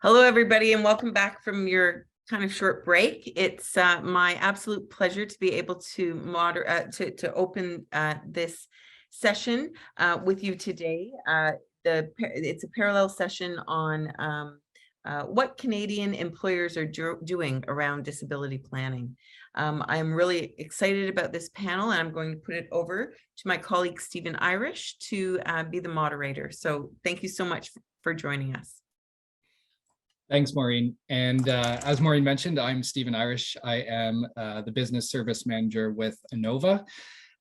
Hello, everybody, and welcome back from your kind of short break. It's my absolute pleasure to be able to open this session with you today. It's a parallel session on what Canadian employers are doing around disability planning. I'm really excited about this panel, and I'm going to put it over to my colleague Stephen Irish to be the moderator. So thank you so much for joining us. Thanks, Maureen. And as Maureen mentioned, I'm Stephen Irish. I am the Business Service Manager with INNoVA.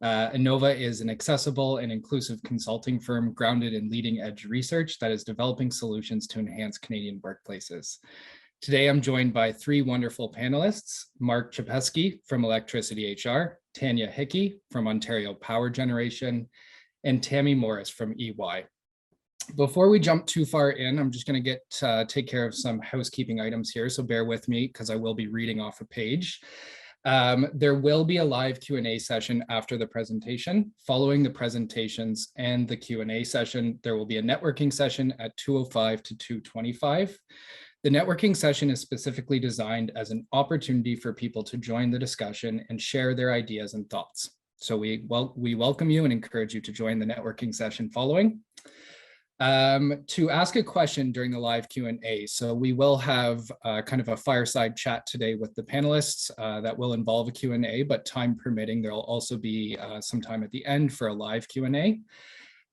INNoVA is an accessible and inclusive consulting firm grounded in leading edge research that is developing solutions to enhance Canadian workplaces. Today, I'm joined by three wonderful panelists: Mark Chapeskie from Electricity HR, Tanya Hickey from Ontario Power Generation, and Tammy Morris from EY. Before we jump too far in, I'm just going to take care of some housekeeping items here, so bear with me because I will be reading off a page. There will be a live Q&A session after the presentation. Following the presentations and the Q&A session, there will be a networking session at 2:05 to 2:25. The networking session is specifically designed as an opportunity for people to join the discussion and share their ideas and thoughts. So we welcome you and encourage you to join the networking session following. To ask a question during the live Q&A. So we will have kind of a fireside chat today with the panelists that will involve a Q&A, but time permitting, there will also be some time at the end for a live Q&A.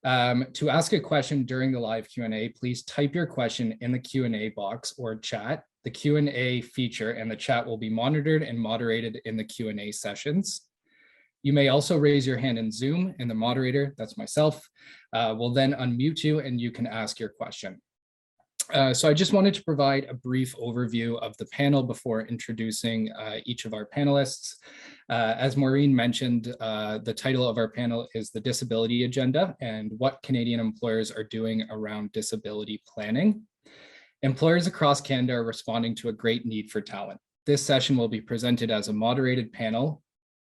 To ask a question during the live Q&A, please type your question in the Q&A box or chat. The Q&A feature and the chat will be monitored and moderated in the Q&A sessions. You may also raise your hand in Zoom, and the moderator, that's myself, will then unmute you and you can ask your question. So I just wanted to provide a brief overview of the panel before introducing each of our panelists. As Maureen mentioned, the title of our panel is The Disability Agenda and What Canadian Employers Are Doing Around Disability Planning. Employers across Canada are responding to a great need for talent. This session will be presented as a moderated panel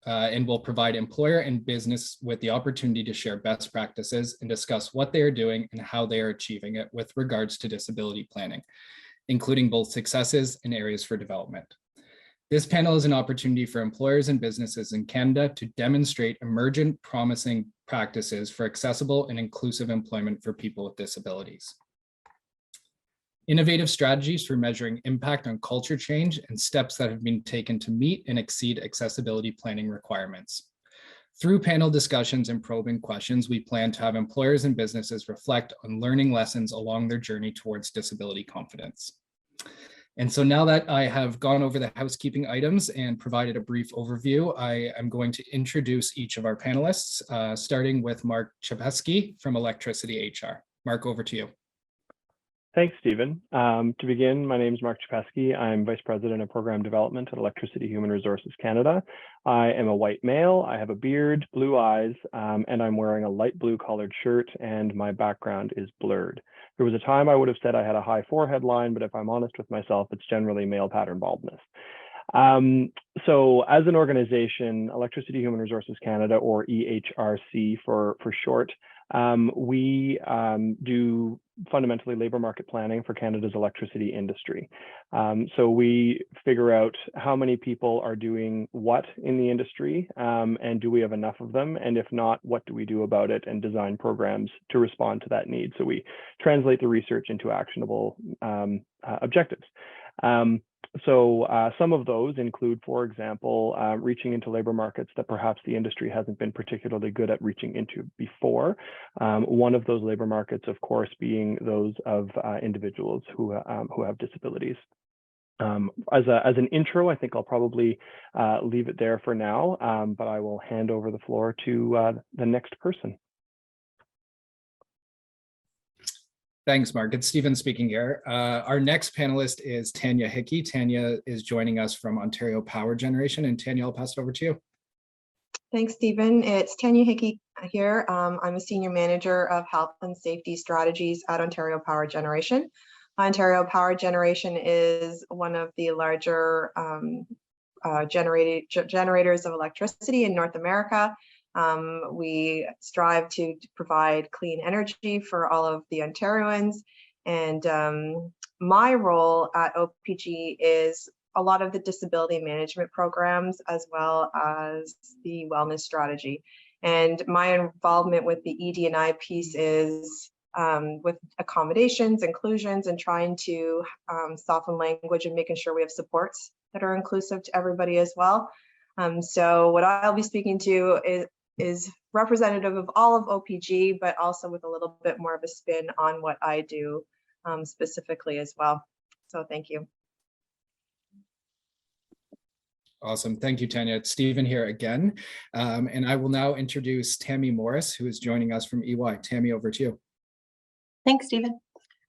and will provide employer and business with the opportunity to share best practices and discuss what they are doing and how they are achieving it with regards to disability planning, including both successes and areas for development. This panel is an opportunity for employers and businesses in Canada to demonstrate emergent, promising practices for accessible and inclusive employment for people with disabilities. Innovative strategies for measuring impact on culture change and steps that have been taken to meet and exceed accessibility planning requirements. Through panel discussions and probing questions, we plan to have employers and businesses reflect on learning lessons along their journey towards disability confidence. And so now that I have gone over the housekeeping items and provided a brief overview, I am going to introduce each of our panelists, starting with Mark Chapeskie from Electricity HR. Mark, over to you. Thanks, Stephen. To begin, my name is Mark Chapeskie. I'm Vice President of Program Development at Electricity Human Resources Canada. I am a white male, I have a beard, blue eyes, and I'm wearing a light blue collared shirt, and my background is blurred. There was a time I would have said I had a high forehead line, but if I'm honest with myself, it's generally male pattern baldness. So as an organization, Electricity Human Resources Canada, or EHRC for short, we do fundamentally labor market planning for Canada's electricity industry. So we figure out how many people are doing what in the industry, and do we have enough of them? And if not, what do we do about it, and design programs to respond to that need? So we translate the research into actionable objectives. So some of those include, for example, reaching into labor markets that perhaps the industry hasn't been particularly good at reaching into before. One of those labor markets, of course, being those of individuals who have disabilities. As an intro, I think I'll probably leave it there for now, but I will hand over the floor to the next person. Thanks, Mark. It's Stephen speaking here. Our next panelist is Tanya Hickey. Tanya is joining us from Ontario Power Generation. And Tanya, I'll pass it over to you. Thanks, Stephen. It's Tanya Hickey here. I'm a Senior Manager of Health and Safety Strategies at Ontario Power Generation. Ontario Power Generation is one of the larger generators of electricity in North America. We strive to provide clean energy for all of the Ontarians, And my role at OPG is a lot of the disability management programs, as well as the wellness strategy. And my involvement with the ED&I piece is with accommodations, inclusions, and trying to soften language and making sure we have supports that are inclusive to everybody as well. So what I'll be speaking to is representative of all of OPG, but also with a little bit more of a spin on what I do specifically as well. So thank you. Awesome. Thank you, Tanya. It's Stephen here again. And I will now introduce Tammy Morris, who is joining us from EY. Tammy, over to you. Thanks, Stephen.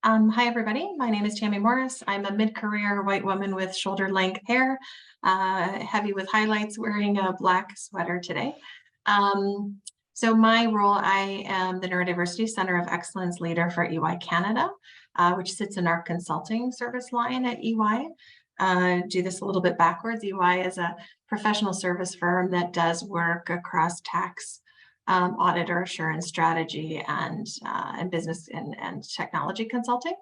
Hi, everybody. My name is Tammy Morris. I'm a mid-career white woman with shoulder-length hair, heavy with highlights, wearing a black sweater today. So my role, I am the Neurodiversity Center of Excellence leader for EY Canada, which sits in our consulting service line at EY. Do this a little bit backwards. EY is a professional service firm that does work across tax, auditor, assurance, strategy, and business and technology consulting.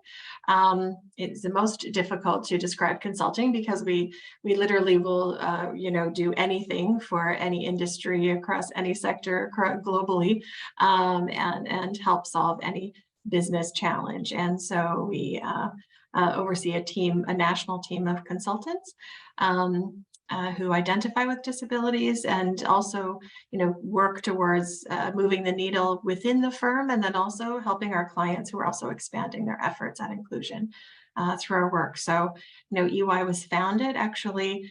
It's the most difficult to describe consulting because we literally will do anything for any industry across any sector globally, and help solve any business challenge. And so we oversee a national team of consultants who identify with disabilities and also, work towards moving the needle within the firm, and then also helping our clients who are also expanding their efforts at inclusion through our work. So, EY was founded actually.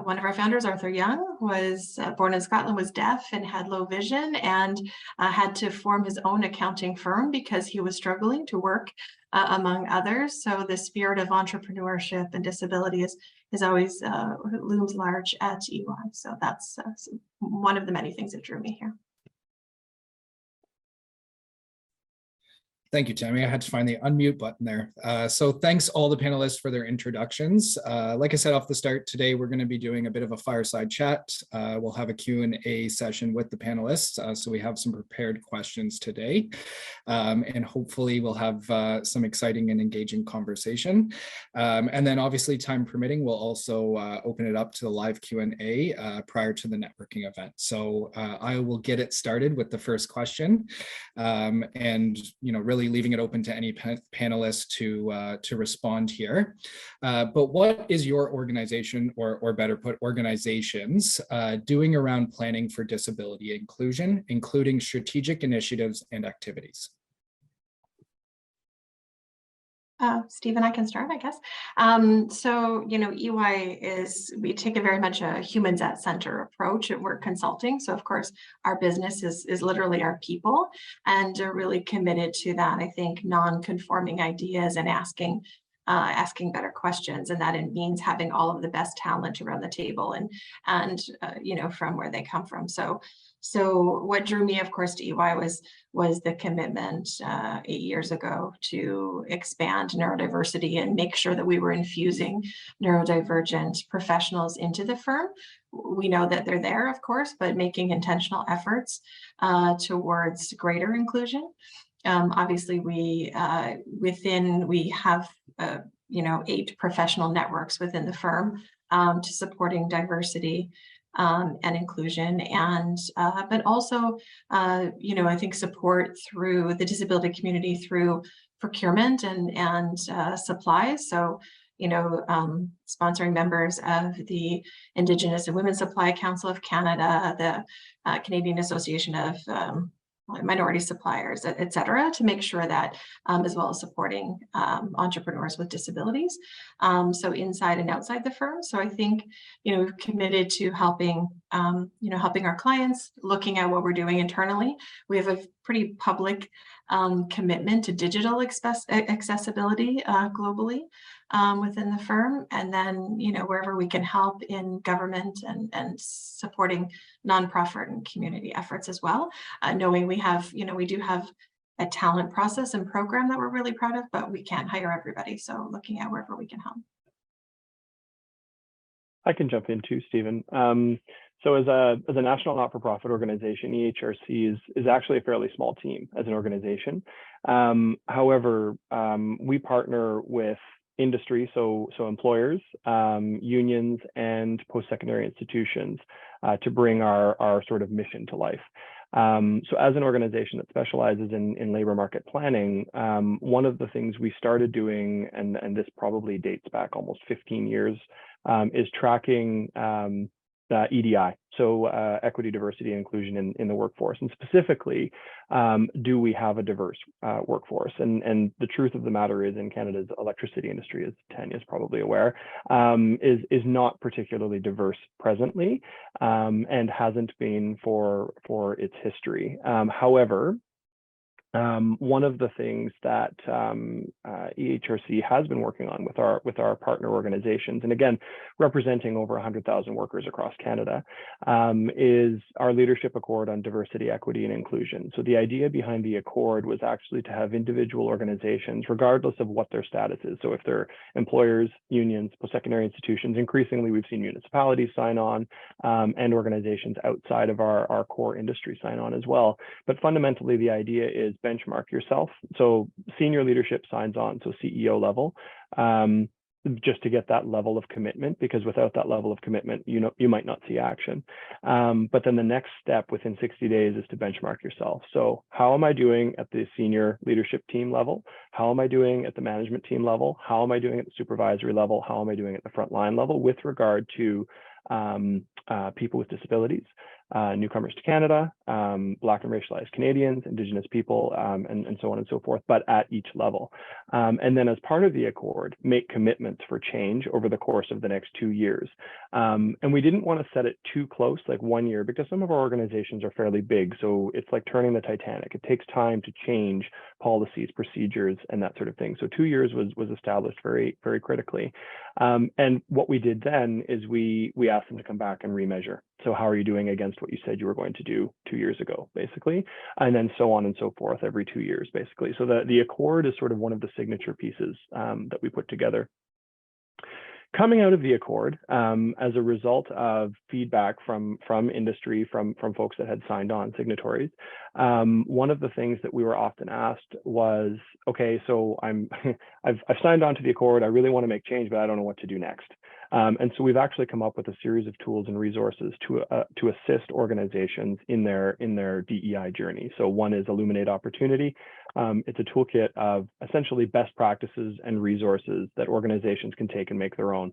One of our founders, Arthur Young, was born in Scotland, was deaf and had low vision, and had to form his own accounting firm because he was struggling to work among others. So the spirit of entrepreneurship and disability is always looms large at EY. So that's one of the many things that drew me here. Thank you, Tammy. I had to find the unmute button there. So thanks all the panelists for their introductions. Like I said off the start, today we're going to be doing a bit of a fireside chat. We'll have a Q&A session with the panelists. So we have some prepared questions today. And hopefully we'll have some exciting and engaging conversation. And then obviously, time permitting, we'll also open it up to the live Q&A prior to the networking event. So I will get it started with the first question. And, really leaving it open to any panelists to respond here. But what is your organization, or better put, organizations, doing around planning for disability inclusion, including strategic initiatives and activities? Stephen, I can start, I guess. So, EY we take a very much a humans at center approach at work consulting. So of course, our business is literally our people, and are really committed to that. I think non-conforming ideas and asking better questions, and that it means having all of the best talent around the table and from where they come from. So what drew me, of course, to EY was the commitment 8 years ago to expand neurodiversity and make sure that we were infusing neurodivergent professionals into the firm. We know that they're there, of course, but making intentional efforts towards greater inclusion. Obviously, we have 8 professional networks within the firm to supporting diversity and inclusion, and but also I think support through the disability community through procurement and supplies. So sponsoring members of the Indigenous and Women's Supply Council of Canada, the Canadian Association of Minority Suppliers, et cetera, to make sure that, as well as supporting entrepreneurs with disabilities, so inside and outside the firm. So I think, we've committed to helping our clients, looking at what we're doing internally. We have a pretty public commitment to digital accessibility globally within the firm, and then wherever we can help in government and supporting nonprofit and community efforts as well, knowing we do have a talent process and program that we're really proud of, but we can't hire everybody, so looking at wherever we can help. I can jump in too, Stephen. So as a national not-for-profit organization, EHRC is actually a fairly small team as an organization. However, we partner with industry, so employers, unions, and post-secondary institutions to bring our sort of mission to life. So as an organization that specializes in labor market planning, one of the things we started doing, and this probably dates back almost 15 years, is tracking EDI, so equity, diversity, and inclusion in the workforce, and specifically, do we have a diverse workforce? And the truth of the matter is, in Canada's electricity industry, as Tanya is probably aware, is not particularly diverse presently, and hasn't been for its history. However, one of the things that EHRC has been working on with our partner organizations, and again, representing over 100,000 workers across Canada, is our leadership accord on diversity, equity, and inclusion. So the idea behind the accord was actually to have individual organizations, regardless of what their status is. So if they're employers, unions, post-secondary institutions, increasingly we've seen municipalities sign on, and organizations outside of our core industry sign on as well. But fundamentally, the idea is benchmark yourself. So senior leadership signs on, so CEO level, just to get that level of commitment, because without that level of commitment, you might not see action. But then the next step within 60 days is to benchmark yourself. So how am I doing at the senior leadership team level? How am I doing at the management team level? How am I doing at the supervisory level? How am I doing at the frontline level with regard to people with disabilities, newcomers to Canada, Black and racialized Canadians, Indigenous people, and so on and so forth, but at each level. And then as part of the accord, make commitments for change over the course of the next 2 years. And we didn't want to set it too close, like 1 year, because some of our organizations are fairly big. So it's like turning the Titanic. It takes time to change policies, procedures, and that sort of thing. So 2 years was established very, very critically. And what we did then is we asked them to come back and remeasure. So how are you doing against what you said you were going to do 2 years ago, basically, and then so on and so forth every 2 years, basically. So the accord is sort of one of the signature pieces that we put together. Coming out of the accord, as a result of feedback from industry, from folks that had signed on, signatories, one of the things that we were often asked was, okay, so I've signed on to the accord, I really want to make change, but I don't know what to do next. And so we've actually come up with a series of tools and resources to assist organizations in their DEI journey. So one is Illuminate Opportunity. It's a toolkit of essentially best practices and resources that organizations can take and make their own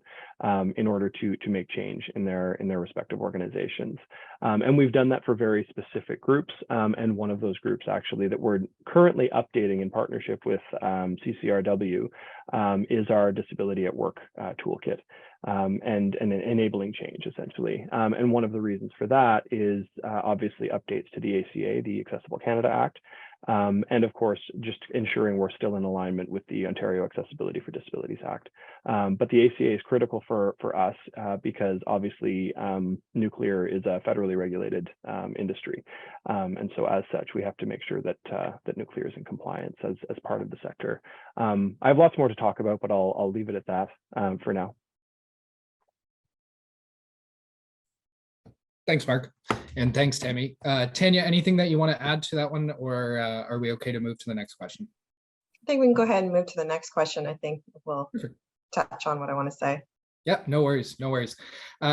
in order to make change in their respective organizations. And we've done that for very specific groups. And one of those groups actually that we're currently updating in partnership with CCRW is our Disability at Work toolkit. And enabling change, essentially. And one of the reasons for that is obviously updates to the ACA, the Accessible Canada Act, and of course, just ensuring we're still in alignment with the Ontario Accessibility for Disabilities Act. But the ACA is critical for us because obviously nuclear is a federally regulated industry. And so as such, we have to make sure that nuclear is in compliance as part of the sector. I have lots more to talk about, but I'll leave it at that for now. Thanks, Mark. And thanks, Tammy. Tanya, anything that you want to add to that one, or are we okay to move to the next question? I think we can go ahead and move to the next question. I think we'll touch on what I want to say. Yeah, no worries, no worries.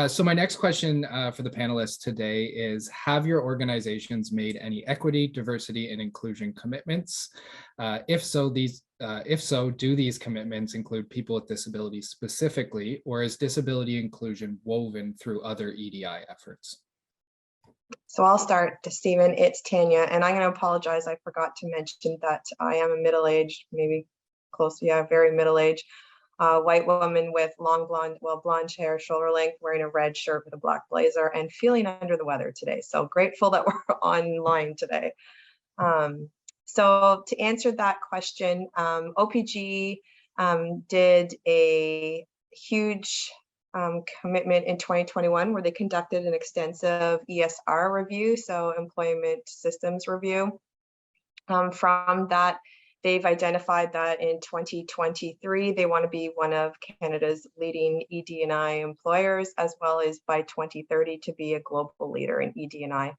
So my next question for the panelists today is, have your organizations made any equity, diversity, and inclusion commitments? If so, do these commitments include people with disabilities specifically, or is disability inclusion woven through other EDI efforts? So I'll start, Stephen. It's Tanya, and I'm going to apologize. I forgot to mention that I am a middle-aged, maybe close, very middle-aged white woman with long blonde hair, shoulder length, wearing a red shirt with a black blazer, and feeling under the weather today. So grateful that we're online today. So to answer that question, OPG did a huge commitment in 2021 where they conducted an extensive ESR review, so employment systems review. From that They've identified that in 2023, they want to be one of Canada's leading ED&I employers, as well as by 2030 to be a global leader in ED&I.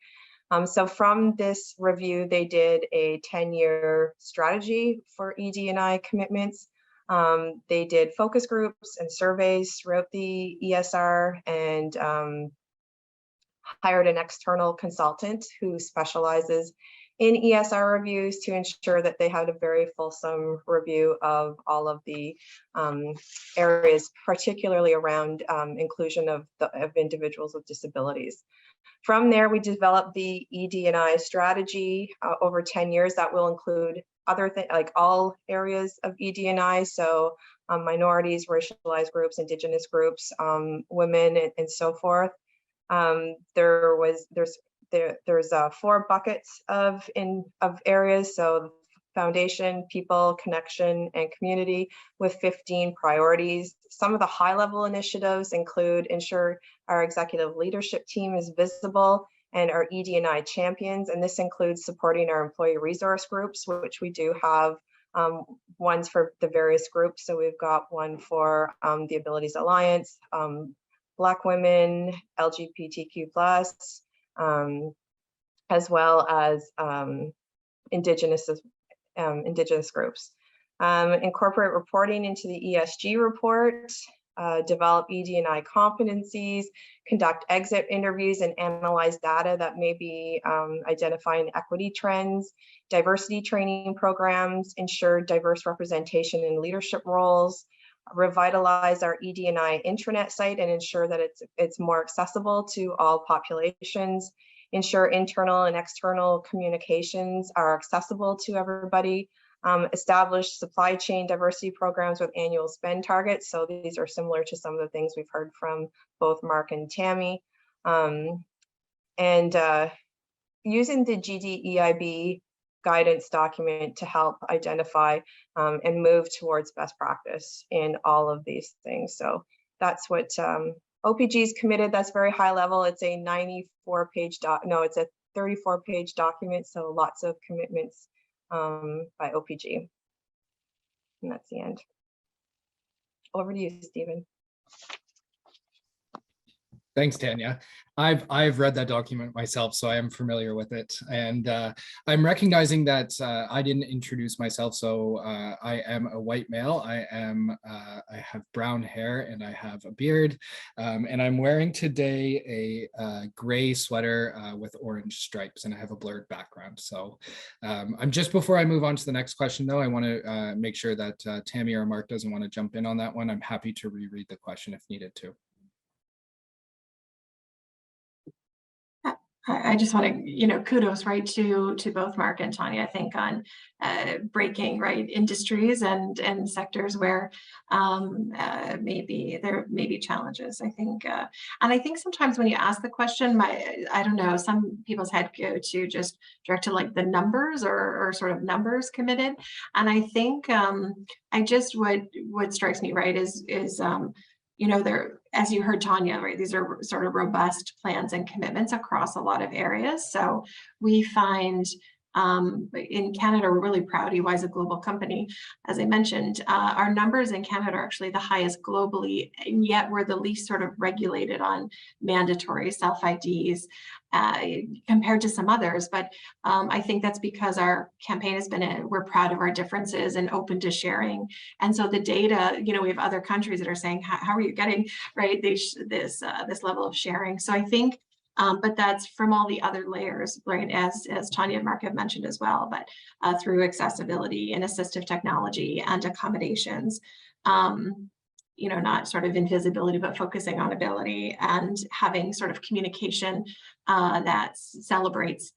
So from this review, they did a 10-year strategy for ED&I commitments. They did focus groups and surveys throughout the ESR and hired an external consultant who specializes in ESR reviews to ensure that they had a very fulsome review of all of the areas, particularly around inclusion of individuals with disabilities. From there, we developed the ED&I strategy over 10 years that will include other things like all areas of ED&I, so minorities, racialized groups, Indigenous groups, women, and so forth. There's 4 buckets of areas, so foundation, people, connection, and community, with 15 priorities. Some of the high-level initiatives include ensure our executive leadership team is visible and our ED&I champions, and this includes supporting our employee resource groups, which we do have ones for the various groups. So we've got one for the Abilities Alliance, Black women, LGBTQ+, as well as Indigenous groups. Incorporate reporting into the ESG report, develop ED&I competencies, conduct exit interviews and analyze data that may be identifying equity trends, diversity training programs, ensure diverse representation in leadership roles, revitalize our ED&I intranet site and ensure that it's more accessible to all populations, ensure internal and external communications are accessible to everybody, establish supply chain diversity programs with annual spend targets. So these are similar to some of the things we've heard from both Mark and Tammy. Using the GDEIB guidance document to help identify and move towards best practice in all of these things. So that's what OPG's committed. That's very high level. It's a 94-page it's a 34-page document. So lots of commitments by OPG. And that's the end. Over to you, Stephen. Thanks, Tanya. I've read that document myself, so I am familiar with it. And I'm recognizing that I didn't introduce myself. So I am a white male. I have brown hair and I have a beard. And I'm wearing today a gray sweater with orange stripes, and I have a blurred background. So I'm just before I move on to the next question, though, I want to make sure that Tammy or Mark doesn't want to jump in on that one. I'm happy to reread the question if needed to. I just want to, kudos, right, to both Mark and Tanya, I think, on breaking, right, industries and sectors where there may be challenges, I think. And I think sometimes when you ask the question, I don't know, some people's head go to just direct to like the numbers or sort of numbers committed. And I think what strikes me, right, is there, as you heard Tanya, right, these are sort of robust plans and commitments across a lot of areas. So we find in Canada, we're really proud. EY is a global company. As I mentioned, our numbers in Canada are actually the highest globally, and yet we're the least sort of regulated on mandatory self-IDs compared to some others. But I think that's because our campaign has been, we're proud of our differences and open to sharing. And so the data, we have other countries that are saying, how are you getting, right, this level of sharing? So I think, but that's from all the other layers, right, as Tanya and Mark have mentioned as well, but through accessibility and assistive technology and accommodations, not sort of invisibility, but focusing on ability and having sort of communication that celebrates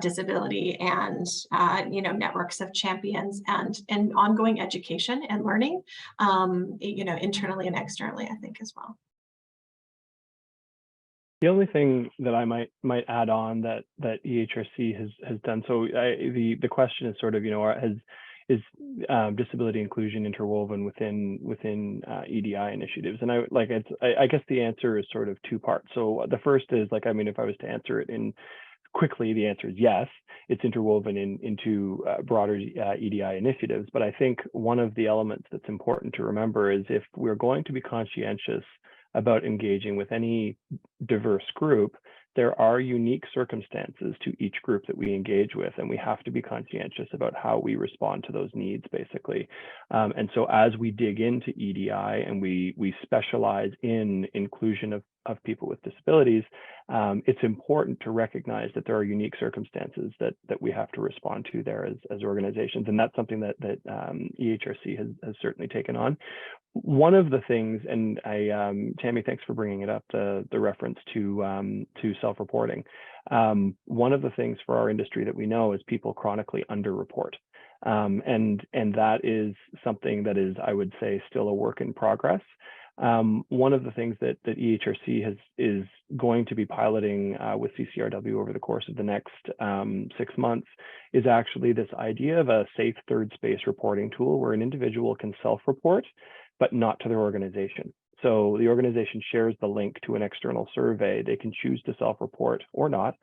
disability and, networks of champions and ongoing education and learning, internally and externally, I think, as well. The only thing that I might add on that EHRC has done, so the question is sort of, is disability inclusion interwoven within EDI initiatives? And I guess the answer is sort of 2 parts. So the first is, if I was to answer it in quickly, the answer is yes. It's interwoven into broader EDI initiatives. But I think one of the elements that's important to remember is if we're going to be conscientious about engaging with any diverse group, there are unique circumstances to each group that we engage with, and we have to be conscientious about how we respond to those needs, basically. And so as we dig into EDI and we specialize in inclusion of people with disabilities, it's important to recognize that there are unique circumstances that we have to respond to there as organizations. And that's something that EHRC has certainly taken on. One of the things, and Tammy, thanks for bringing it up, the reference to self-reporting. One of the things for our industry that we know is people chronically underreport. And that is something that is, I would say, still a work in progress. One of the things that EHRC is going to be piloting with CCRW over the course of the next 6 months is actually this idea of a safe third space reporting tool where an individual can self-report, but not to their organization. So the organization shares the link to an external survey. They can choose to self-report or not.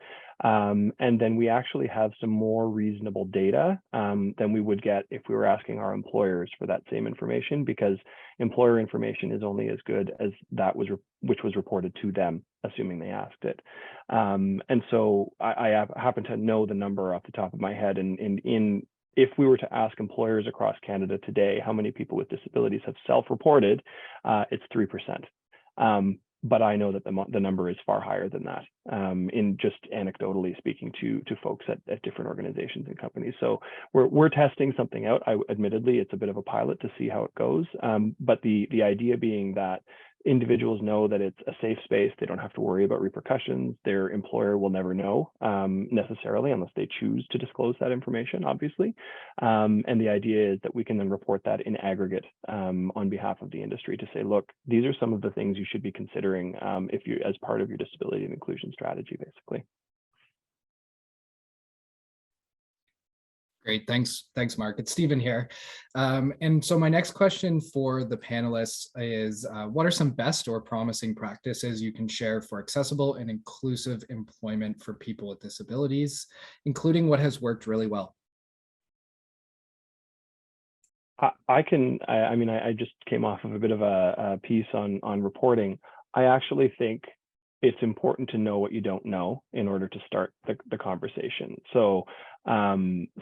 And then we actually have some more reasonable data than we would get if we were asking our employers for that same information, because employer information is only as good as that which was reported to them, assuming they asked it. And so I happen to know the number off the top of my head, and if we were to ask employers across Canada today how many people with disabilities have self-reported, it's 3%. But I know that the number is far higher than that, in just anecdotally speaking to folks at different organizations and companies. So we're testing something out. Admittedly, it's a bit of a pilot to see how it goes. But the idea being that individuals know that it's a safe space. They don't have to worry about repercussions. Their employer will never know necessarily unless they choose to disclose that information, obviously. And the idea is that we can then report that in aggregate on behalf of the industry to say, look, these are some of the things you should be considering if you as part of your disability and inclusion strategy, basically. Great, thanks, Mark. It's Stephen here. And so my next question for the panelists is, what are some best or promising practices you can share for accessible and inclusive employment for people with disabilities, including what has worked really well? I mean, I just came off of a bit of a piece on reporting. I actually think it's important to know what you don't know in order to start the conversation. So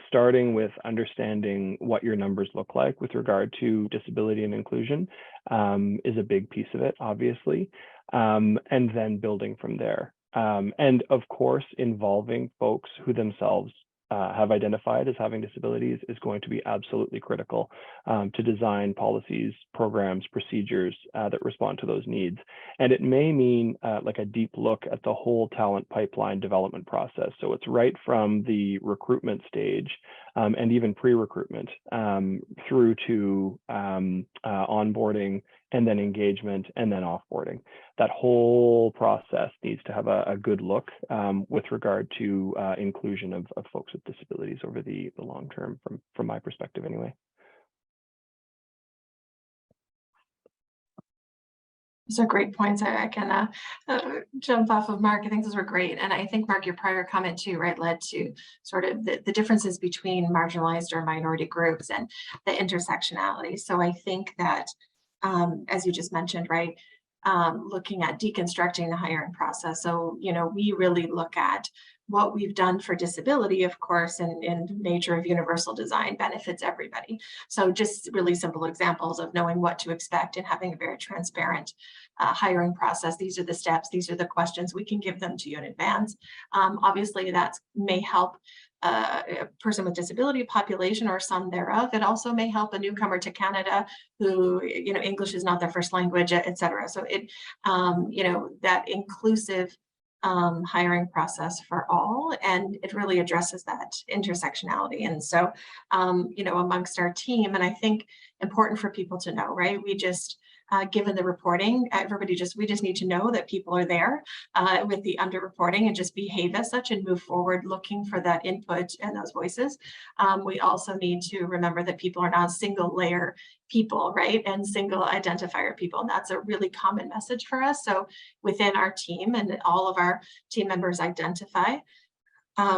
starting with understanding what your numbers look like with regard to disability and inclusion is a big piece of it, obviously, and then building from there. And of course, involving folks who themselves have identified as having disabilities is going to be absolutely critical to design policies, programs, procedures that respond to those needs. And it may mean like a deep look at the whole talent pipeline development process. So it's right from the recruitment stage and even pre-recruitment through to onboarding and then engagement and then offboarding. That whole process needs to have a good look with regard to inclusion of folks with disabilities over the long term, from my perspective anyway. Those are great points. I can jump off of Mark. I think those were great. And I think, Mark, your prior comment too, right, led to sort of the differences between marginalized or minority groups and the intersectionality. So I think that, as you just mentioned, right, looking at deconstructing the hiring process. So, you know, we really look at what we've done for disability, of course, and nature of universal design benefits everybody. So just really simple examples of knowing what to expect and having a very transparent hiring process. These are the steps, these are the questions. We can give them to you in advance. Obviously, that may help a person with disability population or some thereof. It also may help a newcomer to Canada who, you know, English is not their first language, et cetera. So it, you know, that inclusive hiring process for all, and it really addresses that intersectionality. And so, you know, amongst our team, and I think important for people to know, right? We just, given the reporting, we just need to know that people are there with the underreporting and just behave as such and move forward looking for that input and those voices. We also need to remember that people are not single layer people, right? And single identifier people. And that's a really common message for us. So within our team, and all of our team members identify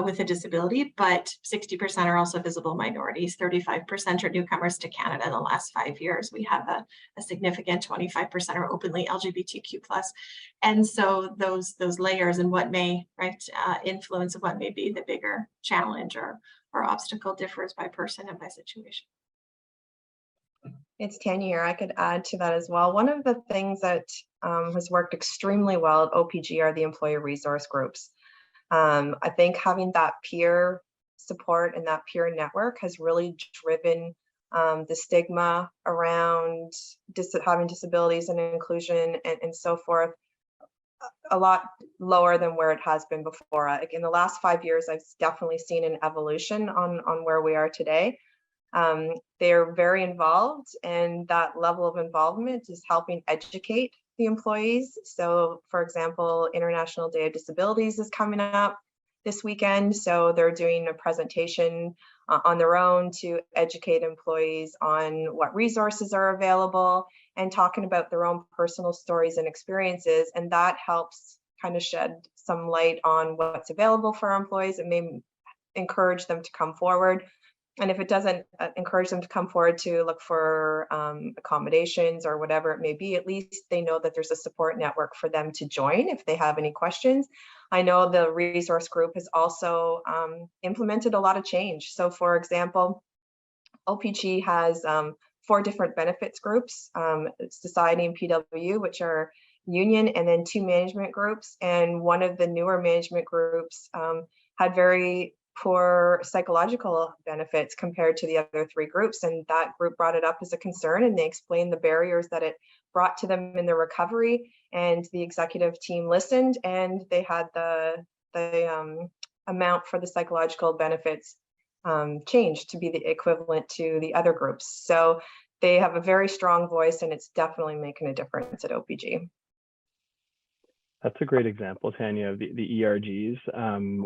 with a disability, but 60% are also visible minorities. 35% are newcomers to Canada in the last 5 years. We have a significant 25% are openly LGBTQ+. And so those layers and what may influence of what may be the bigger challenge or obstacle differs by person and by situation. It's Tanya here. I could add to that as well. One of the things that has worked extremely well at OPG are the employee resource groups. I think having that peer support and that peer network has really driven the stigma around having disabilities and inclusion and so forth a lot lower than where it has been before. In the last 5 years, I've definitely seen an evolution on where we are today. They're very involved, and that level of involvement is helping educate the employees. So for example, International Day of Disabilities is coming up this weekend. So they're doing a presentation on their own to educate employees on what resources are available and talking about their own personal stories and experiences. And that helps kind of shed some light on what's available for our employees. It may encourage them to come forward. And if it doesn't encourage them to come forward to look for accommodations or whatever it may be, at least they know that there's a support network for them to join if they have any questions. I know the resource group has also implemented a lot of change. So for example, OPG has 4 different benefits groups, Society and PW, which are union, and then 2 management groups. And one of the newer management groups had very poor psychological benefits compared to the other 3 groups. And that group brought it up as a concern, and they explained the barriers that it brought to them in their recovery. And the executive team listened, and they had the amount for the psychological benefits changed to be the equivalent to the other groups. So they have a very strong voice, and it's definitely making a difference at OPG. That's a great example, Tanya, of the ERGs.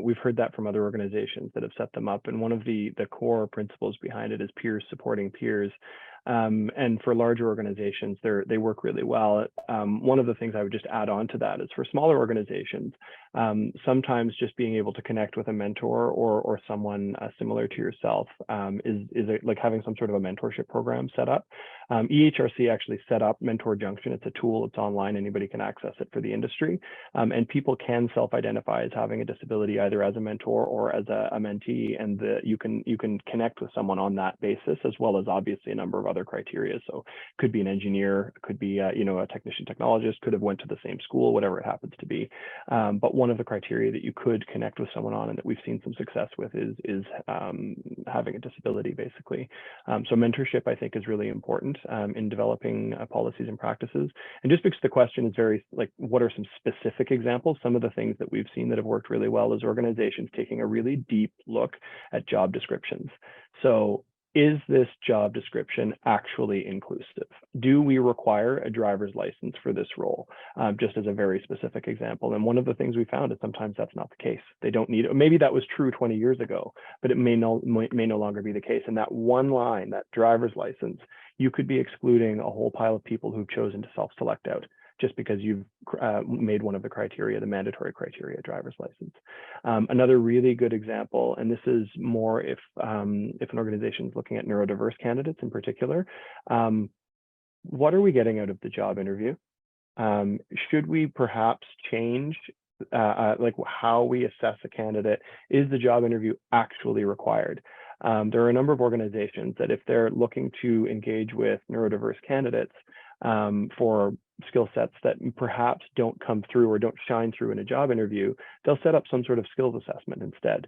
We've heard that from other organizations that have set them up. And one of the core principles behind it is peers supporting peers. And for larger organizations, they work really well. One of the things I would just add on to that is for smaller organizations, sometimes just being able to connect with a mentor or someone similar to yourself is like having some sort of a mentorship program set up. EHRC actually set up Mentor Junction. It's a tool, it's online, anybody can access it for the industry. And people can self-identify as having a disability either as a mentor or as a mentee, and you can connect with someone on that basis, as well as obviously a number of other criteria. So could be an engineer, could be a technician technologist, could have went to the same school, whatever it happens to be. But one of the criteria that you could connect with someone on and that we've seen some success with is having a disability, basically. So mentorship, I think, is really important in developing policies and practices. And just because the question is very like, what are some specific examples? Some of the things that we've seen that have worked really well is organizations taking a really deep look at job descriptions. So is this job description actually inclusive? Do we require a driver's license for this role? Just as a very specific example. And one of the things we found is sometimes that's not the case. They don't need it. Maybe that was true 20 years ago, but it may no longer be the case. And that one line, that driver's license, you could be excluding a whole pile of people who've chosen to self-select out just because you've made one of the criteria, the mandatory criteria, driver's license. Another really good example, and this is more if an organization is looking at neurodiverse candidates in particular, what are we getting out of the job interview? Should we perhaps change like how we assess a candidate? Is the job interview actually required? There are a number of organizations that if they're looking to engage with neurodiverse candidates for skill sets that perhaps don't come through or don't shine through in a job interview, they'll set up some sort of skills assessment instead,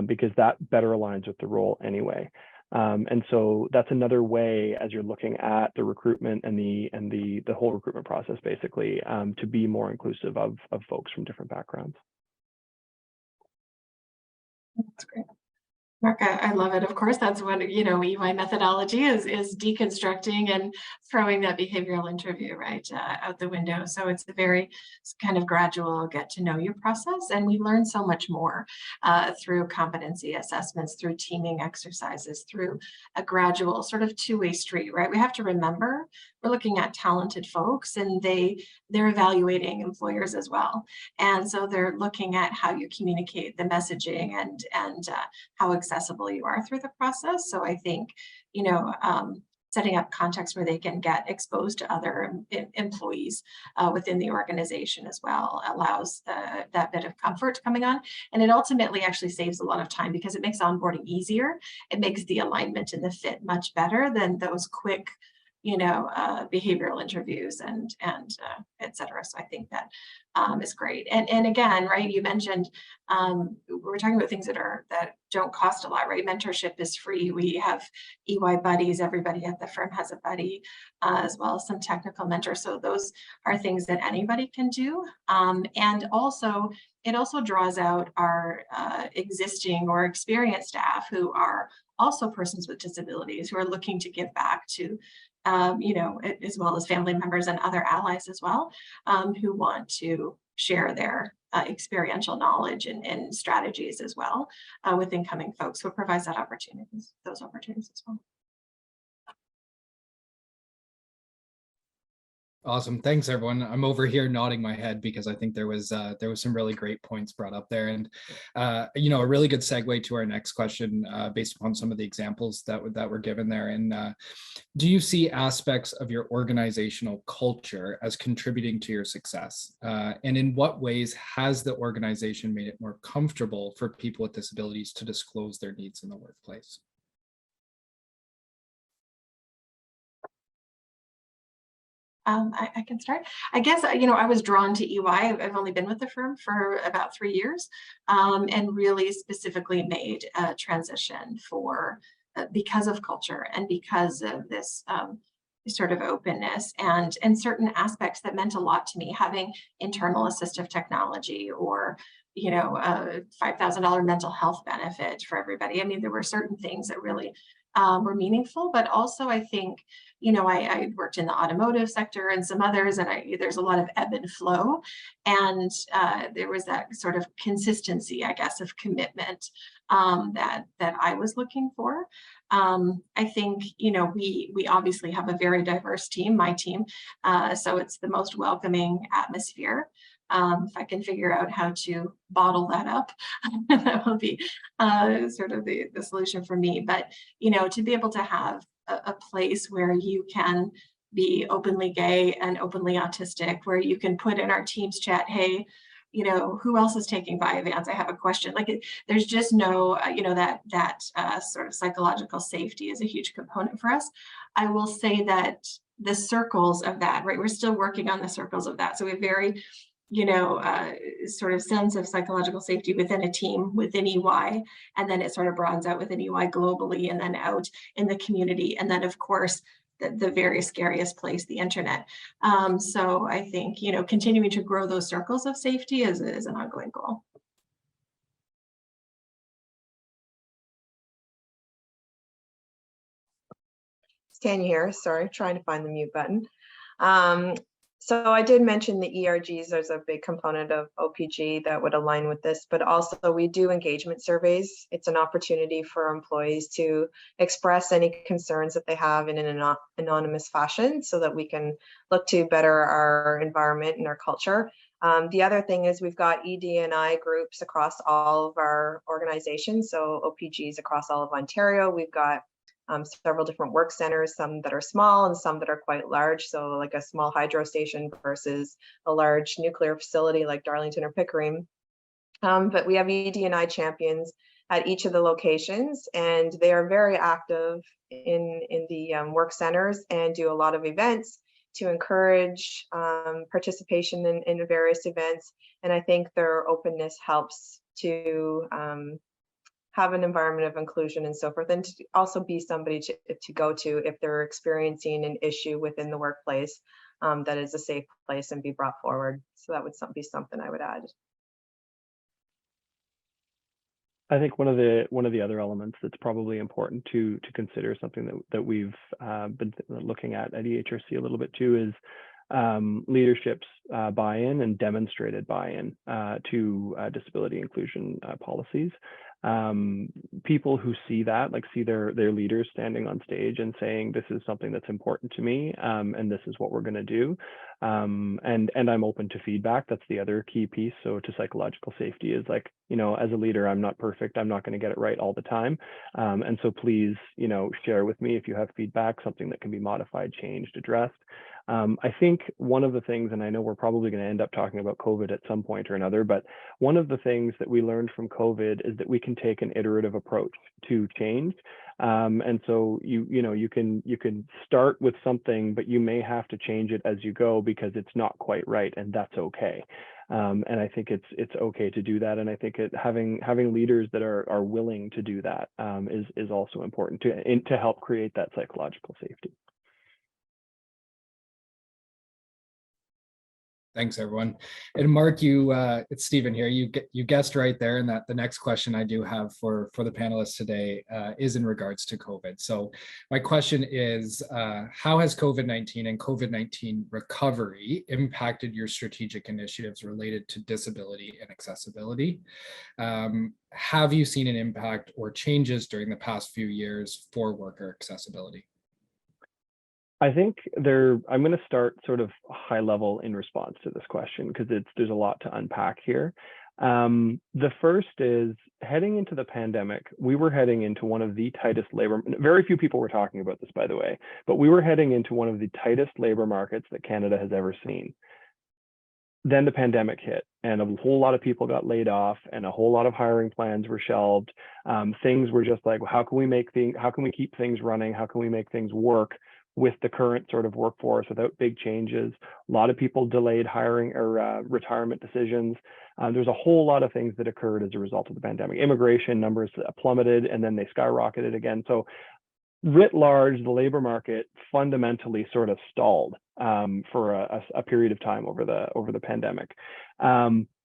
because that better aligns with the role anyway. And so that's another way, as you're looking at the recruitment and the whole recruitment process, basically, to be more inclusive of folks from different backgrounds. That's great. Mark, I love it. Of course, that's what, EY methodology is deconstructing and throwing that behavioral interview right out the window. So it's a very kind of gradual get to know you process. And we learn so much more through competency assessments, through teaming exercises, through a gradual sort of two-way street, right? We have to remember we're looking at talented folks, and they're evaluating employers as well. And so they're looking at how you communicate the messaging and how accessible you are through the process. So I think, setting up context where they can get exposed to other employees within the organization as well allows that bit of comfort coming on. And it ultimately actually saves a lot of time because it makes onboarding easier. It makes the alignment and the fit much better than those quick behavioral interviews and et cetera. So I think that is great. And again, right, you mentioned we're talking about things that don't cost a lot, right? Mentorship is free. We have EY buddies. Everybody at the firm has a buddy, as well as some technical mentors. So those are things that anybody can do. And also, it also draws out our existing or experienced staff who are also persons with disabilities who are looking to give back to as well as family members and other allies as well, who want to share their experiential knowledge and strategies as well with incoming folks. So it provides those opportunities as well. Awesome. Thanks, everyone. I'm over here nodding my head because I think there was some really great points brought up there. And, a really good segue to our next question based upon some of the examples that were given there. And do you see aspects of your organizational culture as contributing to your success? And in what ways has the organization made it more comfortable for people with disabilities to disclose their needs in the workplace? I can start. I guess, I was drawn to EY. I've only been with the firm for about 3 years and really specifically made a transition because of culture and because of this sort of openness and certain aspects that meant a lot to me, having internal assistive technology or a $5,000 mental health benefit for everybody. I mean, there were certain things that really were meaningful, but also I think, I worked in the automotive sector and some others, and there's a lot of ebb and flow. And there was that sort of consistency, I guess, of commitment that I was looking for. I think, we obviously have a very diverse team, my team. So it's the most welcoming atmosphere. If I can figure out how to bottle that up, that will be sort of the solution for me. But, to be able to have a place where you can be openly gay and openly autistic, where you can put in our Teams chat, hey, who else is taking Vyvanse? I have a question. There's just no, that sort of psychological safety is a huge component for us. I will say that the circles of that, right? We're still working on the circles of that. So we have very, sort of sense of psychological safety within a team, within EY, and then it sort of broadens out within EY globally and then out in the community. And then of course, the very scariest place, the internet. So I think, continuing to grow those circles of safety is an ongoing goal. It's Tanya here, sorry, trying to find the mute button. So I did mention the ERGs, there's a big component of OPG that would align with this, but also we do engagement surveys. It's an opportunity for employees to express any concerns that they have in an anonymous fashion so that we can look to better our environment and our culture. The other thing is we've got ED&I groups across all of our organizations, so OPGs across all of Ontario. We've got several different work centers, some that are small and some that are quite large. So like a small hydro station versus a large nuclear facility like Darlington or Pickering. But we have ED&I champions at each of the locations, and they are very active in the work centers and do a lot of events to encourage participation in various events. And I think their openness helps to have an environment of inclusion and so forth, and to also be somebody to go to if they're experiencing an issue within the workplace that is a safe place and be brought forward. So that would be something I would add. I think one of the other elements that's probably important to consider, something that we've been looking at EHRC a little bit too, is leadership's buy-in and demonstrated buy-in to disability inclusion policies. People who see that, like see their leaders standing on stage and saying, this is something that's important to me, and this is what we're going to do. And I'm open to feedback. That's the other key piece. So to psychological safety is like, you know, as a leader, I'm not perfect. I'm not going to get it right all the time. And so please, you know, share with me if you have feedback, something that can be modified, changed, addressed. I think one of the things, and I know we're probably going to end up talking about COVID at some point or another, but one of the things that we learned from COVID is that we can take an iterative approach to change. And so you can start with something, but you may have to change it as you go because it's not quite right, and that's okay. And I think it's okay to do that. And I think having leaders that are willing to do that is also important to help create that psychological safety. Thanks, everyone. And Mark, it's Stephen here. You guessed right there, and that the next question I do have for the panelists today is in regards to COVID. So my question is, how has COVID-19 and COVID-19 recovery impacted your strategic initiatives related to disability and accessibility? Have you seen an impact or changes during the past few years for worker accessibility? I think I'm going to start sort of high level in response to this question because there's a lot to unpack here. The first is, heading into the pandemic, we were heading into one of the tightest labor, very few people were talking about this, by the way, but we were heading into one of the tightest labor markets that Canada has ever seen. Then the pandemic hit and a whole lot of people got laid off and a whole lot of hiring plans were shelved. Things were just like, how can we keep things running? How can we make things work with the current sort of workforce without big changes? A lot of people delayed hiring or retirement decisions. There's a whole lot of things that occurred as a result of the pandemic. Immigration numbers plummeted and then they skyrocketed again. So writ large, the labor market fundamentally sort of stalled for a period of time over the pandemic.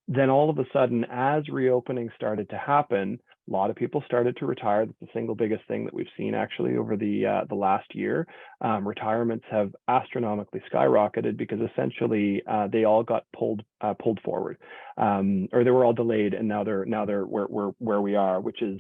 Then all of a sudden, as reopening started to happen, a lot of people started to retire. That's the single biggest thing that we've seen actually over the last year. Retirements have astronomically skyrocketed because essentially they all got pulled forward, or they were all delayed, and now they're where we are, which is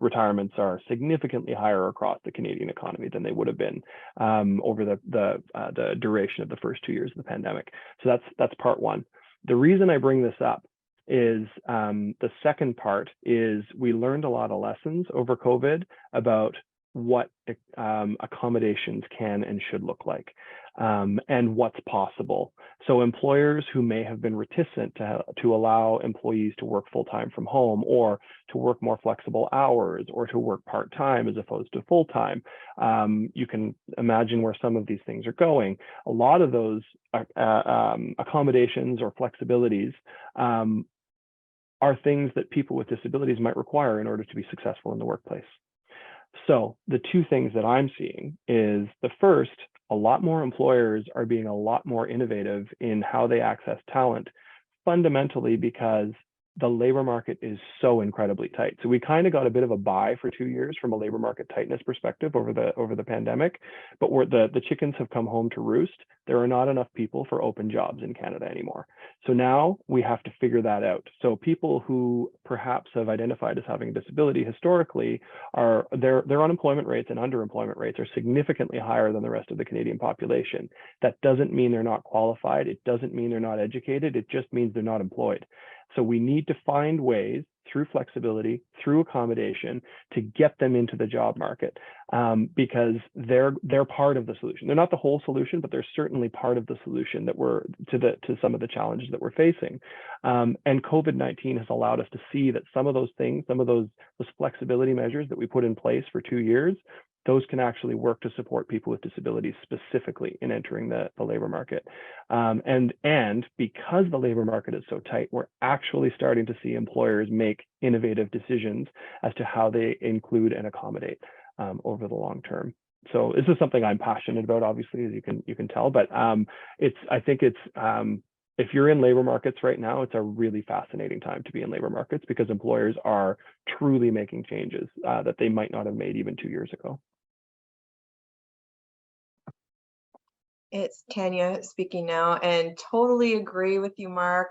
retirements are significantly higher across the Canadian economy than they would have been over the duration of the first 2 years of the pandemic. So that's part one. The reason I bring this up is the second part is we learned a lot of lessons over COVID about what accommodations can and should look like, and what's possible. So employers who may have been reticent to allow employees to work full-time from home, or to work more flexible hours, or to work part-time as opposed to full-time, you can imagine where some of these things are going. A lot of those accommodations or flexibilities are things that people with disabilities might require in order to be successful in the workplace. So the two things that I'm seeing is, the first, a lot more employers are being a lot more innovative in how they access talent, fundamentally because the labor market is so incredibly tight. So we kind of got a bit of a buy for 2 years from a labor market tightness perspective over the pandemic, but the chickens have come home to roost. There are not enough people for open jobs in Canada anymore. So now we have to figure that out. So people who perhaps have identified as having a disability historically, their unemployment rates and underemployment rates are significantly higher than the rest of the Canadian population. That doesn't mean they're not qualified. It doesn't mean they're not educated. It just means they're not employed. So we need to find ways through flexibility, through accommodation, to get them into the job market, because they're part of the solution. They're not the whole solution, but they're certainly part of the solution that we're to some of the challenges that we're facing. And COVID-19 has allowed us to see that some of those things, some of those flexibility measures that we put in place for 2 years, those can actually work to support people with disabilities specifically in entering the labor market. And because the labor market is so tight, we're actually starting to see employers make innovative decisions as to how they include and accommodate over the long term. So this is something I'm passionate about, obviously, as you can tell, but I think it's if you're in labor markets right now, it's a really fascinating time to be in labor markets because employers are truly making changes that they might not have made even 2 years ago. It's Tanya speaking now, and totally agree with you, Mark.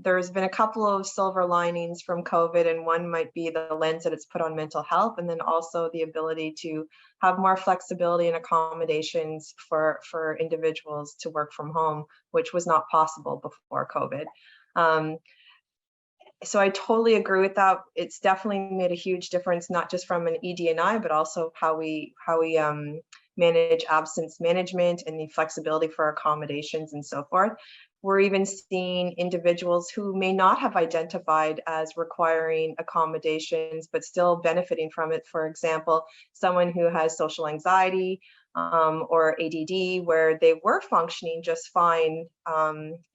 There's been a couple of silver linings from COVID, and one might be the lens that it's put on mental health, and then also the ability to have more flexibility and accommodations for individuals to work from home, which was not possible before COVID. So I totally agree with that. It's definitely made a huge difference, not just from an ED&I, but also how we manage absence management and the flexibility for accommodations and so forth. We're even seeing individuals who may not have identified as requiring accommodations, but still benefiting from it. For example, someone who has social anxiety or ADD, where they were functioning just fine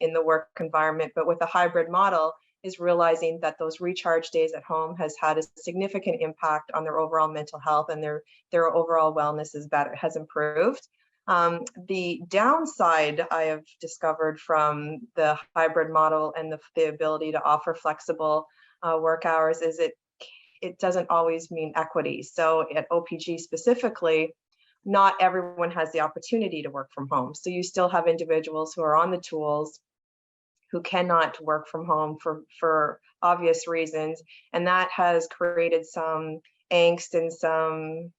in the work environment, but with a hybrid model, is realizing that those recharge days at home has had a significant impact on their overall mental health, and their overall wellness has improved. The downside I have discovered from the hybrid model and the ability to offer flexible work hours is it doesn't always mean equity. So at OPG specifically, not everyone has the opportunity to work from home. So you still have individuals who are on the tools who cannot work from home for obvious reasons. And that has created some angst and some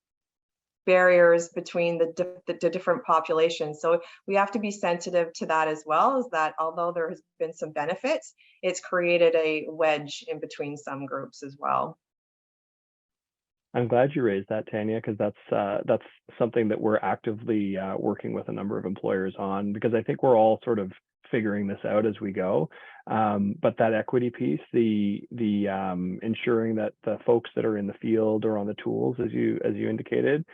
barriers between the different populations. So we have to be sensitive to that as well, is that although there has been some benefits, it's created a wedge in between some groups as well. I'm glad you raised that, Tanya, because that's something that we're actively working with a number of employers on, because I think we're all sort of figuring this out as we go. But that equity piece, the ensuring that the folks that are in the field or on the tools, as you indicated,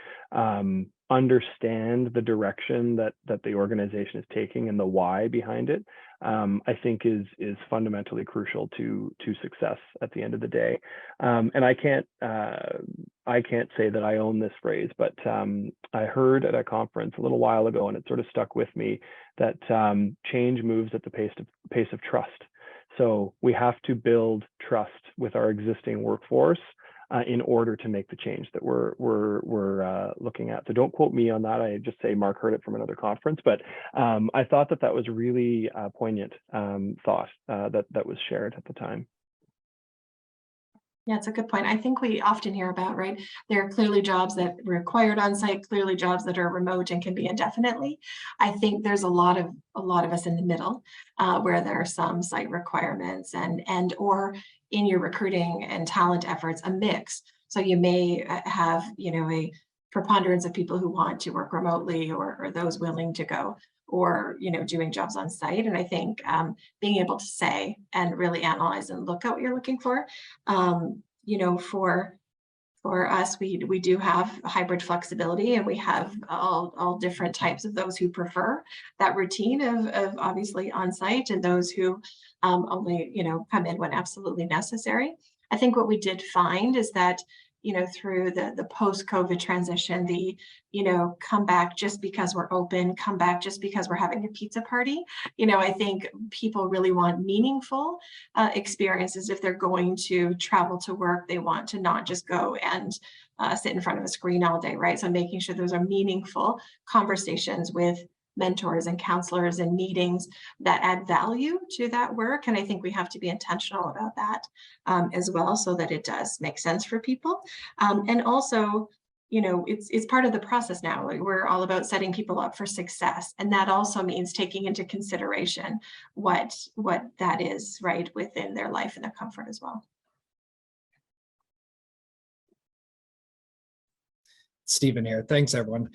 understand the direction that the organization is taking and the why behind it, I think is fundamentally crucial to success at the end of the day. And I can't say that I own this phrase, but I heard at a conference a little while ago, and it sort of stuck with me, that change moves at the pace of trust. So we have to build trust with our existing workforce in order to make the change that we're looking at. So don't quote me on that. I just say Mark heard it from another conference, but I thought that was really poignant thought that was shared at the time. Yeah, it's a good point. I think we often hear about, right, there are clearly jobs that required on-site, clearly jobs that are remote and can be indefinitely. I think there's a lot of us in the middle where there are some site requirements and or in your recruiting and talent efforts, a mix. So you may have, a preponderance of people who want to work remotely or those willing to go, or doing jobs on site. And I think being able to say and really analyze and look at what you're looking for, for us, we do have hybrid flexibility, and we have all different types of those who prefer that routine of obviously on site, and those who only come in when absolutely necessary. I think what we did find is that through the post-COVID transition, come back just because we're open, come back just because we're having a pizza party. I think people really want meaningful experiences. If they're going to travel to work, they want to not just go and sit in front of a screen all day, right? So making sure those are meaningful conversations with mentors and counselors and meetings that add value to that work. And I think we have to be intentional about that as well, so that it does make sense for people. And also, it's part of the process now. We're all about setting people up for success. And that also means taking into consideration what that is, right, within their life and their comfort as well. Stephen here. Thanks, everyone.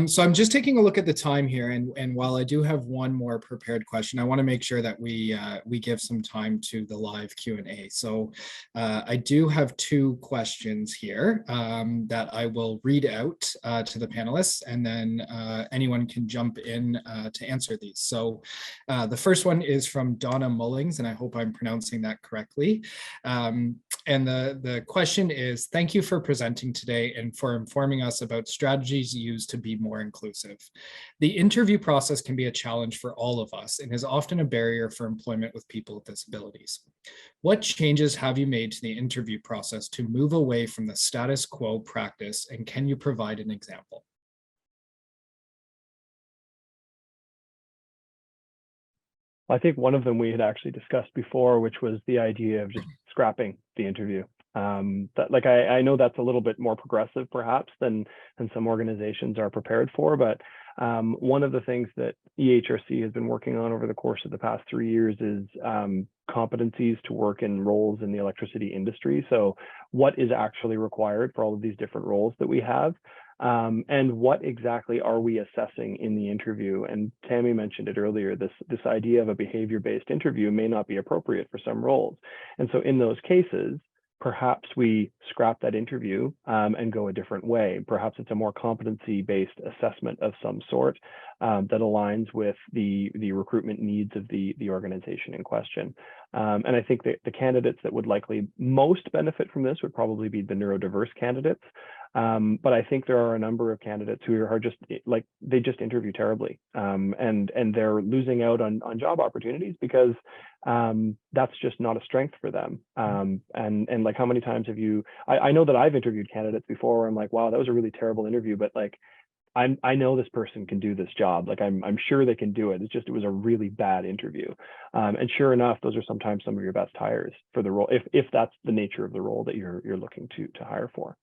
So I'm just taking a look at the time here, and while I do have one more prepared question, I want to make sure that we give some time to the live Q&A. So I do have two questions here that I will read out to the panelists, and then anyone can jump in to answer these. So the first one is from Donna Mullings, and I hope I'm pronouncing that correctly. And the question is, thank you for presenting today and for informing us about strategies used to be more inclusive. The interview process can be a challenge for all of us and is often a barrier for employment with people with disabilities. What changes have you made to the interview process to move away from the status quo practice, and can you provide an example? I think one of them we had actually discussed before, which was the idea of just scrapping the interview. I know that's a little bit more progressive perhaps than some organizations are prepared for, but one of the things that EHRC has been working on over the course of the past 3 years is competencies to work in roles in the electricity industry. So what is actually required for all of these different roles that we have? And what exactly are we assessing in the interview? And Tammy mentioned it earlier, this idea of a behavior-based interview may not be appropriate for some roles. And so in those cases, perhaps we scrap that interview and go a different way. Perhaps it's a more competency-based assessment of some sort that aligns with the recruitment needs of the organization in question. And I think that the candidates that would likely most benefit from this would probably be the neurodiverse candidates. But I think there are a number of candidates who are just like, they just interview terribly, and they're losing out on job opportunities because that's just not a strength for them. And like, how many times have you, I know that I've interviewed candidates before where I'm like, wow, that was a really terrible interview, but like, I know this person can do this job. Like I'm sure they can do it. It's just, it was a really bad interview. And sure enough, those are sometimes some of your best hires for the role, if that's the nature of the role that you're looking to hire for.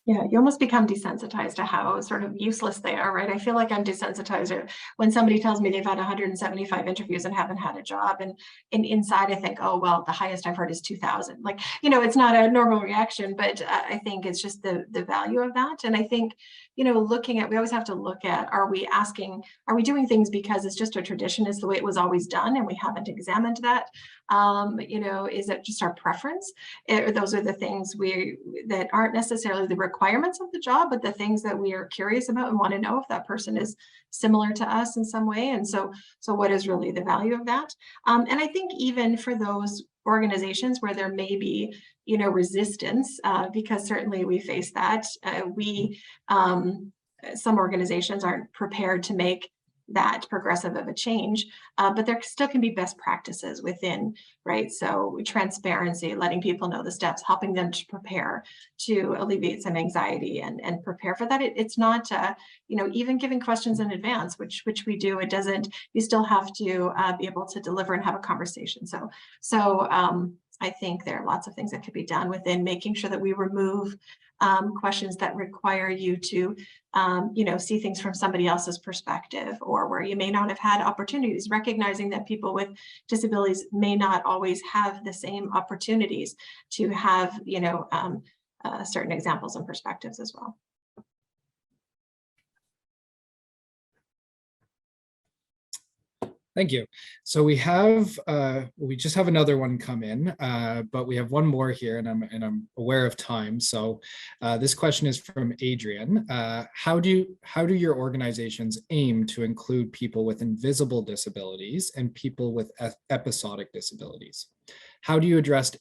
Yeah, you almost become desensitized to how sort of useless they are, right? I feel like I'm desensitized when somebody tells me they've had 175 interviews and haven't had a job. And inside I think, oh, well, the highest I've heard is 2,000. Like, you know, it's not a normal reaction, but I think it's just the value of that. And I think, you know, we always have to look at, are we doing things because it's just a tradition, is the way it was always done, and we haven't examined that? You know, is it just our preference? Those are the things that aren't necessarily the requirements of the job, but the things that we are curious about and want to know if that person is similar to us in some way. And so what is really the value of that? And I think even for those organizations where there may be, you know, resistance, because certainly we face that, some organizations aren't prepared to make that progressive of a change, but there still can be best practices within, right? So transparency, letting people know the steps, helping them to prepare to alleviate some anxiety and prepare for that. It's not, you know, even giving questions in advance, which we do. It doesn't. You still have to be able to deliver and have a conversation. So I think there are lots of things that could be done within making sure that we remove questions that require you to, you know, see things from somebody else's perspective, or where you may not have had opportunities, recognizing that people with disabilities may not always have the same opportunities to have, you know, certain examples and perspectives as well. Thank you. So we just have another one come in, but we have one more here, and I'm aware of time. So this question is from Adrian. How do your organizations aim to include people with invisible disabilities and people with episodic disabilities? How do you address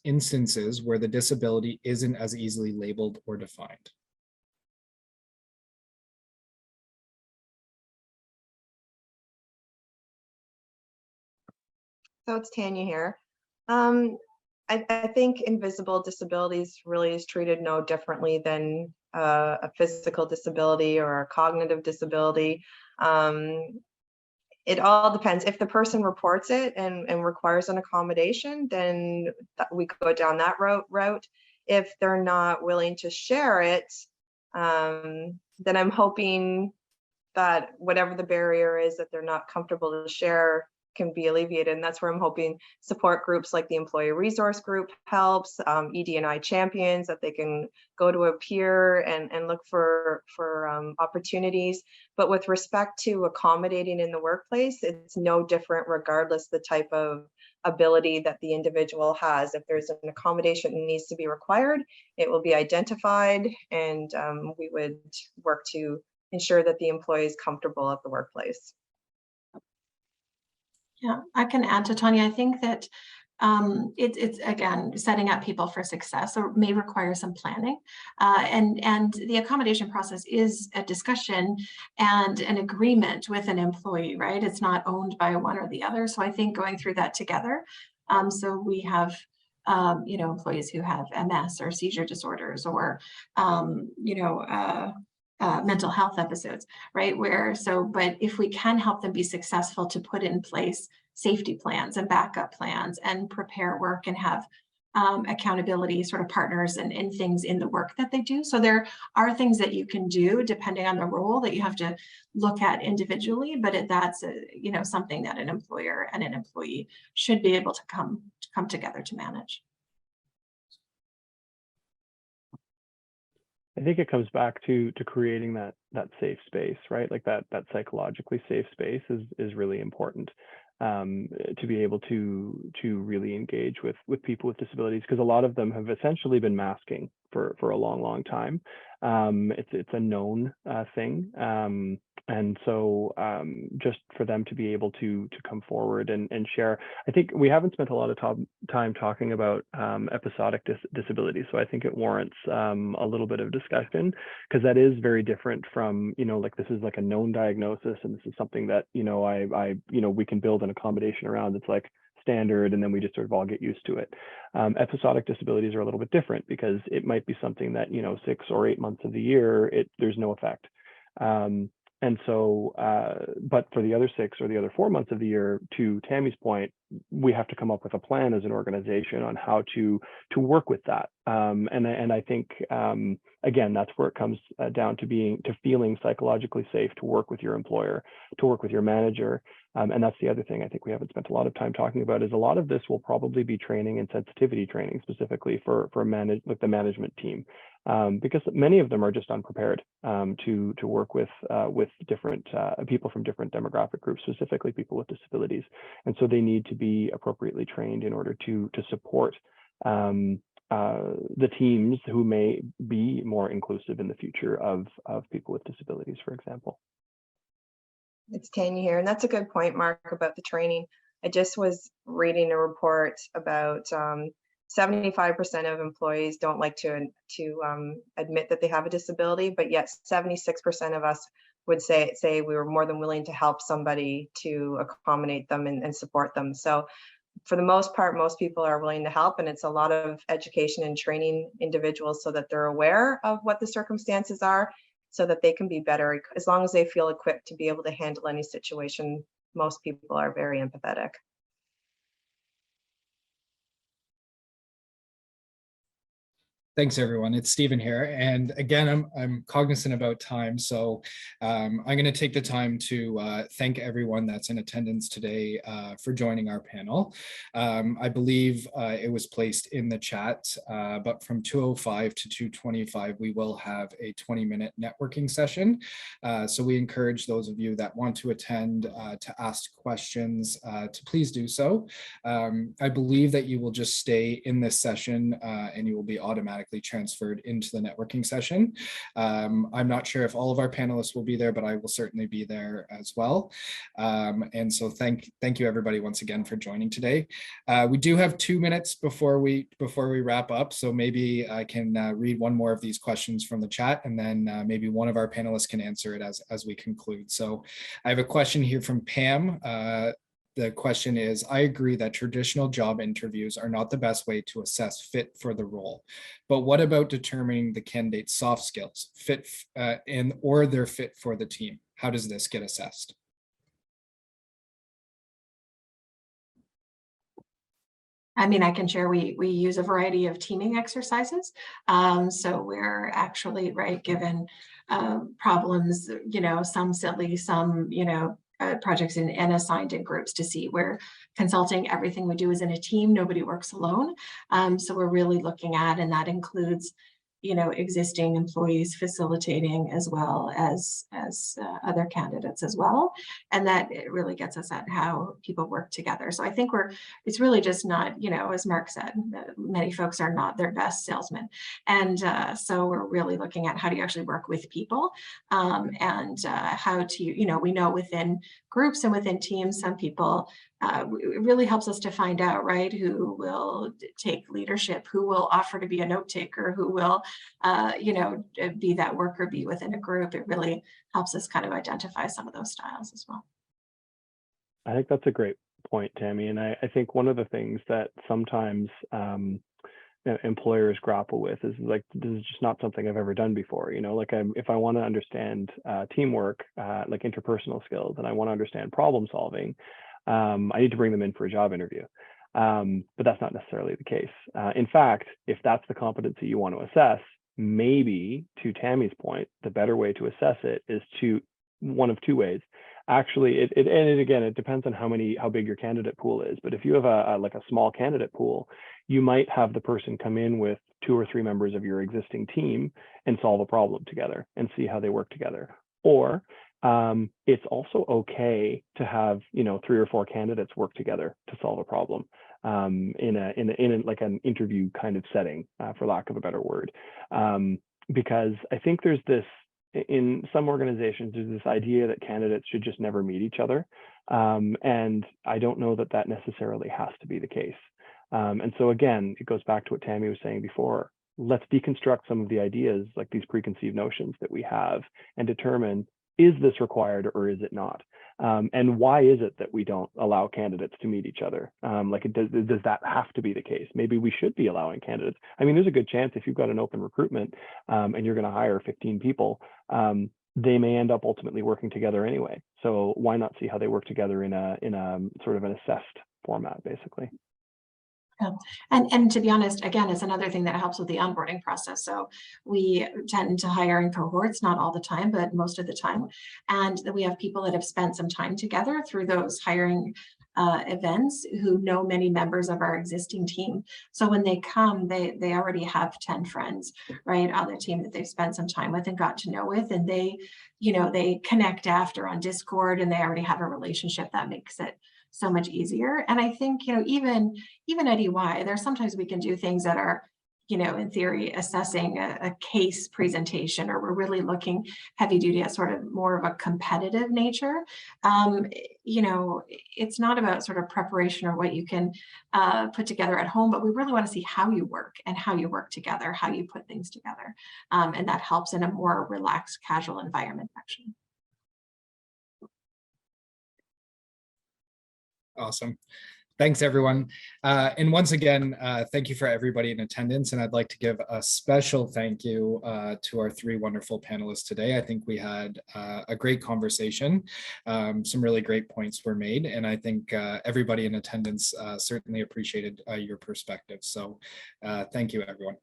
instances where the disability isn't as easily labeled or defined? So it's Tanya here. I think invisible disabilities really is treated no differently than a physical disability or a cognitive disability. It all depends. If the person reports it and requires an accommodation, then we go down that route. If they're not willing to share it, then I'm hoping that whatever the barrier is that they're not comfortable to share can be alleviated. And that's where I'm hoping support groups like the Employee Resource Group helps, ED&I champions, that they can go to a peer and look for opportunities. But with respect to accommodating in the workplace, it's no different regardless the type of ability that the individual has. If there's an accommodation that needs to be required, it will be identified, and we would work to ensure that the employee is comfortable at the workplace. Yeah, I can add to Tanya. I think that it's again, setting up people for success, or may require some planning. And the accommodation process is a discussion and an agreement with an employee, right? It's not owned by one or the other. So I think going through that together. So we have employees who have MS or seizure disorders, or mental health episodes, right? But if we can help them be successful to put in place safety plans and backup plans and prepare work and have accountability sort of partners and things in the work that they do. So there are things that you can do depending on the role that you have to look at individually, but that's something that an employer and an employee should be able to come together to manage. I think it comes back to creating that safe space, right? Like that psychologically safe space is really important, to be able to really engage with people with disabilities, because a lot of them have essentially been masking for a long time. It's a known thing, and so just for them to be able to come forward and share. I think we haven't spent a lot of time talking about episodic disability, so I think it warrants a little bit of discussion, because that is very different from, like, this is like a known diagnosis, and this is something that we can build an accommodation around. It's like standard, and then we just sort of all get used to it. Episodic disabilities are a little bit different, because it might be something that 6 or 8 months of the year there's no effect. And so, but for the other 6 or the other 4 months of the year, to Tammy's point, we have to come up with a plan as an organization on how to work with that. And I think, again, that's where it comes down to feeling psychologically safe to work with your employer, to work with your manager. And that's the other thing I think we haven't spent a lot of time talking about, is a lot of this will probably be training and sensitivity training specifically for the management team, because many of them are just unprepared to work with different people from different demographic groups, specifically people with disabilities, and so they need to be appropriately trained in order to support the teams who may be more inclusive in the future of people with disabilities, for example. It's Tanya here, and that's a good point, Mark, about the training. I just was reading a report about 75% of employees don't like to admit that they have a disability, but yet 76% of us would say we were more than willing to help somebody to accommodate them and support them. So for the most part, most people are willing to help, and it's a lot of education and training individuals so that they're aware of what the circumstances are, so that they can be better. As long as they feel equipped to be able to handle any situation, most people are very empathetic. Thanks, everyone. It's Stephen here. And again, I'm cognizant about time. So I'm going to take the time to thank everyone that's in attendance today for joining our panel. I believe it was placed in the chat, but from 2:05 to 2:25, we will have a 20-minute networking session. So we encourage those of you that want to attend to ask questions to please do so. I believe that you will just stay in this session and you will be automatically transferred into the networking session. I'm not sure if all of our panelists will be there, but I will certainly be there as well. And so thank you everybody once again for joining today. We do have 2 minutes before we wrap up, so maybe I can read one more of these questions from the chat, and then maybe one of our panelists can answer it as we conclude. So I have a question here from Pam. The question is, I agree that traditional job interviews are not the best way to assess fit for the role, but what about determining the candidate's soft skills, or their fit for the team? How does this get assessed? I mean, I can share, we use a variety of teaming exercises. So we're actually, given problems, some silly, some, projects and assigned in groups to see. We're consulting, everything we do is in a team, nobody works alone. So we're really looking at, and that includes, existing employees facilitating as well as other candidates as well. And that it really gets us at how people work together. So I think it's really just not, as Mark said, many folks are not their best salesmen. And so we're really looking at how do you actually work with people, and how to, we know within groups and within teams, some people it really helps us to find out, right, who will take leadership, who will offer to be a note taker, who will, be that worker bee within a group. It really helps us kind of identify some of those styles as well. I think that's a great point, Tammy. And I think one of the things that sometimes employers grapple with is like, this is just not something I've ever done before. Like if I want to understand teamwork, like interpersonal skills, and I want to understand problem solving, I need to bring them in for a job interview. But that's not necessarily the case. In fact, if that's the competency you want to assess, maybe, to Tammy's point, the better way to assess it is to one of two ways. Actually, it depends on how big your candidate pool is. But if you have a small candidate pool, you might have the person come in with 2 or 3 members of your existing team and solve a problem together and see how they work together. Or it's also okay to have 3 or 4 candidates work together to solve a problem in like an interview kind of setting, for lack of a better word, because I think there's this. In some organizations, there's this idea that candidates should just never meet each other. And I don't know that that necessarily has to be the case. And so again, it goes back to what Tammy was saying before. Let's deconstruct some of the ideas, like these preconceived notions that we have, and determine, is this required or is it not? And why is it that we don't allow candidates to meet each other? Does that have to be the case? Maybe we should be allowing candidates. I mean, there's a good chance if you've got an open recruitment and you're going to hire 15 people, they may end up ultimately working together anyway. So why not see how they work together in a sort of an assessed format, basically? Yeah. And to be honest, again, it's another thing that helps with the onboarding process. So we tend to hire in cohorts, not all the time, but most of the time. And we have people that have spent some time together through those hiring events who know many members of our existing team. So when they come, they already have 10 friends, right, on the team that they've spent some time with and got to know with, and they connect after on Discord, and they already have a relationship that makes it so much easier. And I think, even at EY, there's sometimes we can do things that are, in theory, assessing a case presentation, or we're really looking heavy duty at sort of more of a competitive nature. It's not about sort of preparation or what you can put together at home, but we really want to see how you work and how you work together, how you put things together. And that helps in a more relaxed, casual environment, actually. Awesome. Thanks, everyone. And once again, thank you for everybody in attendance. And I'd like to give a special thank you to our 3 wonderful panelists today. I think we had a great conversation. Some really great points were made. And I think everybody in attendance certainly appreciated your perspective. So thank you, everyone.